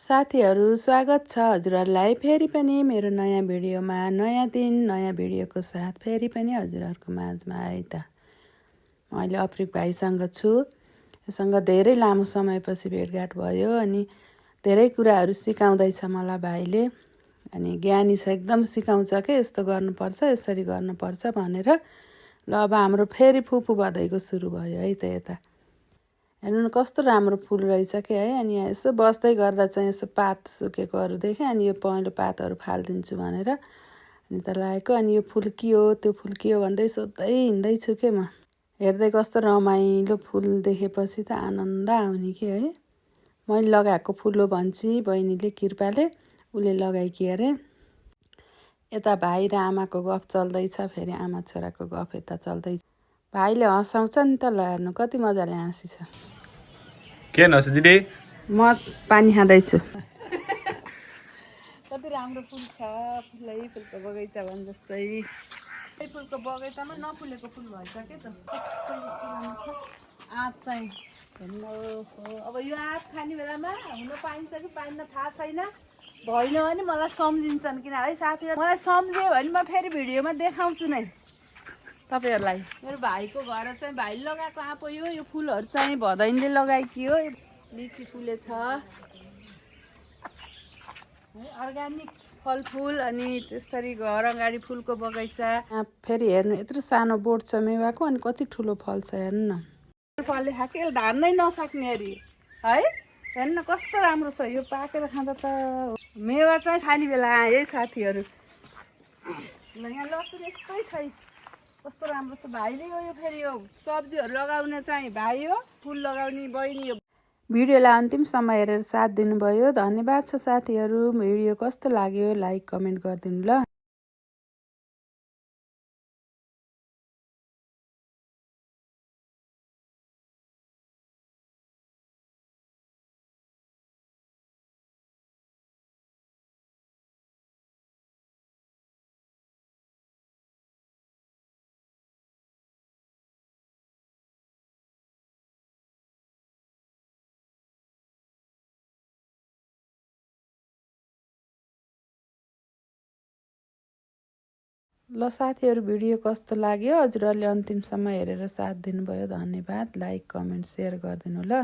साथीहरू स्वागत छ हजुरहरूलाई फेरि पनि मेरो नयाँ भिडियोमा। नयाँ दिन नयाँ भिडियोको साथ फेरि पनि हजुरहरूको माझमा आए त। म अहिले अप्रिक भाइसँग छु। यससँग धेरै लामो समयपछि भेटघाट भयो अनि धेरै कुराहरू सिकाउँदैछ मलाई भाइले। अनि ज्ञानी छ, एकदम सिकाउँछ के यस्तो गर्नुपर्छ यसरी गर्नुपर्छ भनेर। ल अब हाम्रो फेरि फुपू भदैको सुरु भयो है त यता। हेर्नु न कस्तो राम्रो फुल रहेछ के है। अनि यहाँ यसो बस्दै गर्दा चाहिँ यसो पात सुकेकोहरू देखेँ। अनि यो पहेँलो पातहरू फालिदिन्छु भनेर अनि त लागेको। अनि यो फुल के हो त्यो फुल के हो भन्दै सोध्दै हिँड्दैछु के म। हेर्दै कस्तो रमाइलो फुल देखेपछि त आनन्द आउने के है। मैले लगाएको फुल हो भन्छ बहिनीले कृपाले, उसले लगाएकी अरे। यता भाइ र आमाको गफ चल्दैछ, फेरि आमा छोराको गफ यता चल्दैछ। भाइले हँसाउँछ नि त। ल हेर्नु कति मजाले हाँसी छ। के नस दिदी? म पानी खाँदैछु। कति राम्रो फुल छ, फुलै फुलको बगैँचा भने जस्तै। फुलको बगैँचामा नफुलेको फुल भएछ के त। आँप चाहिँ हेर्नु अब यो आँप खाने बेलामा हुन पाइन्छ कि पाइन्न थाहा छैन। भएन भने मलाई सम्झिन्छन् किन है साथीहरू। मलाई सम्झ्यो भने म फेरि भिडियोमा देखाउँछु नै तपाईँहरूलाई। मेरो भाइको घर चाहिँ भाइले लगाएको आँप हो यो फुलहरू चाहिँ भदैनीले लगाएकी हो। लिची फुलेछ अर्ग्यानिक फलफुल अनि त्यसरी घर अगाडि फुलको बगैँचा। यहाँ फेरि हेर्नु यत्रो सानो बोट छ मेवाको अनि कति ठुलो फल छ हेर्नु न। फलले खाके धान्नै नसक्ने अरे है। हेर्नु न कस्तो राम्रो छ यो, पाकेर खाँदा त मेवा चाहिँ खाने बेला है साथीहरू। ल यहाँ लसुन यस्तै छ कस्तो राम्रो छ। भाइले यो फेरि यो सब्जीहरू लगाउने चाहिँ भाइ हो, फुल लगाउने बहिनी हो। भिडियोलाई अन्तिमसम्म हेरेर साथ दिनुभयो धन्यवाद छ साथीहरू। भिडियो कस्तो लाग्यो लाइक कमेन्ट गरिदिनु ल। ल साथीहरू भिडियो कस्तो लाग्यो हजुरहरूले अन्तिमसम्म हेरेर साथ दिनुभयो धन्यवाद। लाइक कमेन्ट सेयर गरिदिनु ल।